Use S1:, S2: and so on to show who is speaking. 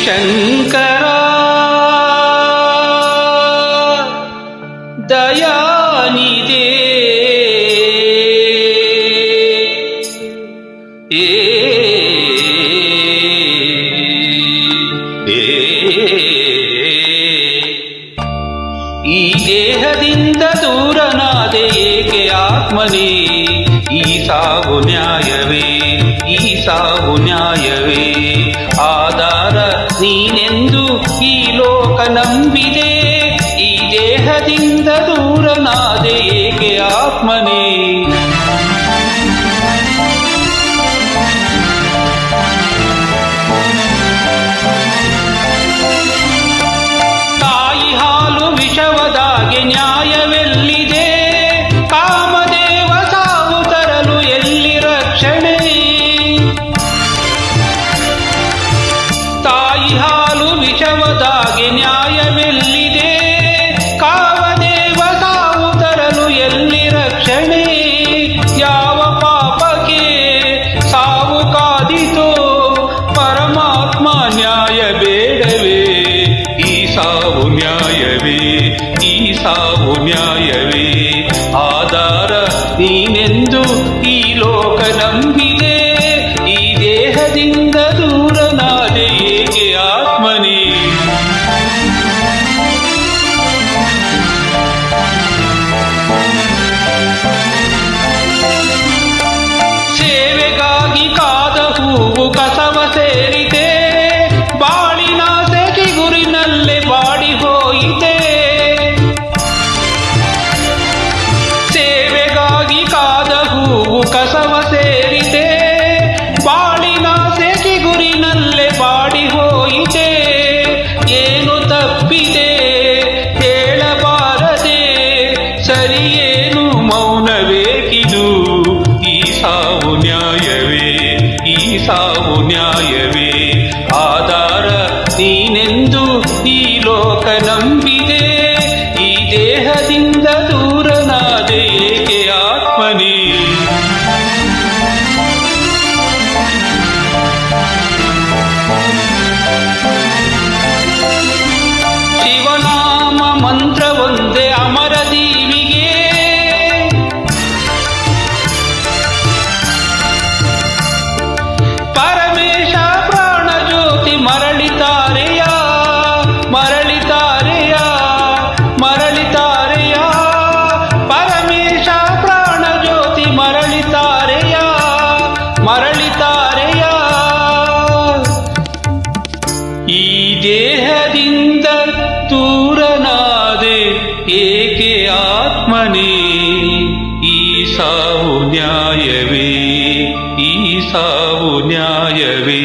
S1: ಶಂಕರ ದಯಾನಿಧೆ ಈ ದೇಹದಿಂದ ದೂರನಾದೆ ಏಕೆ ಆತ್ಮನೇ, ಈ ಸಾವು ನ್ಯಾಯವೇ, ಈ ಸಾವು ನ್ಯಾಯವೇ. ಆಧಾರ ನೀನೆಂದು ಈ ಲೋಕ ನಂಬಿದೆ, ಈ ದೇಹದಿಂದ ದೂರನಾದೆ ಏಕೆ ಆತ್ಮನೇ. ತಾಯಿ ಹಾಲು ವಿಷವದಾಗೆ ನ್ಯಾಯವೆಲ್ಲಿದೆ, ಕಾಮದೇವ ಸಾವು ತರಲು ಎಲ್ಲಿ ರಕ್ಷಣೆ. ತಾಯಿ ಹಾಲು ವಿಷವದಾಗೆ ನ್ಯಾಯವೆಲ್ಲಿದೆ, ಕಾಮದೇವ ಸಾವು ತರಲು ಎಲ್ಲಿ ರಕ್ಷಣೆ. ಯಾವ ಪಾಪಕ್ಕೆ ಸಾವು ಕಾದಿತೋ ಪರಮಾತ್ಮ ನ್ಯಾಯ ಬೇಡವೇ, ಈ ಸಾವು ನ್ಯಾಯವೇ, ಈ ಸಾವು ನ್ಯಾಯವೇ. ಆಧಾರ ನೀನೆಂದು ಈ ಲೋಕ ನಂಬಿದೆ, ಈ ದೇಹದಿಂದ ದೂರನಾದೆ ಏಕೆ ಆತ್ಮನೇ. ಸೇವೆಗಾಗಿ ಕಾದ ಹೂವು ಕಸವ ಸೇರಿದೆ, ಬಾಳಿನ ಗುರಿನಲ್ಲೇ ಬಾಡಿ ಹೋಯಿತೆ. ಸೇವೆಗಾಗಿ ಕಾದ ಹೂವು ಕಸವ ಸೇರಿದೆ, ಬಾಳಿನ ಗುರಿನಲ್ಲೇ ಬಾಡಿ ಹೋಯಿತೆ. ಏನು ತಪ್ಪಿದೆ ಹೇಳಬಾರದೆ, ಸರಿಯೇನು ಮೌನವೇಕಿದು, ಈ ಸಾವು ನ್ಯಾಯವೇ, ಈ ಸಾವು ನ್ಯಾಯವೇ. ಆಧಾರ ನೀನೆಂದು ಈ ಲೋಕ ನಂಬಿದೆ, ಈ ದೇಹದಿಂದ ದೂರನಾದೆ ಏಕೆ ಆತ್ಮನೇ. ಶಿವನಾಮ ಮಂತ್ರ ಒಂದೇ ಅಮರ ದೀವಿಗೆ, ಪರಮೇಶ ಪ್ರಾಣ ಜ್ಯೋತಿ ಮರಳಿತಾರೆಯ, ಮರಳಿತಾರೆಯ, ಮರಳಿತಾರೆಯ. ಪರಮೇಶ ಪ್ರಾಣ ಜ್ಯೋತಿ ಮರಳಿತಾರೆಯ, ಮರಳಿತಾರೆಯ. ಈ ದೇಹದಿಂದ ದೂರನಾದೆ ಏಕೆ ಆತ್ಮನೇ, ಈ ಸಾವು ನ್ಯಾಯವೇ, ಈ ಸಾವು ನ್ಯಾಯವೇ.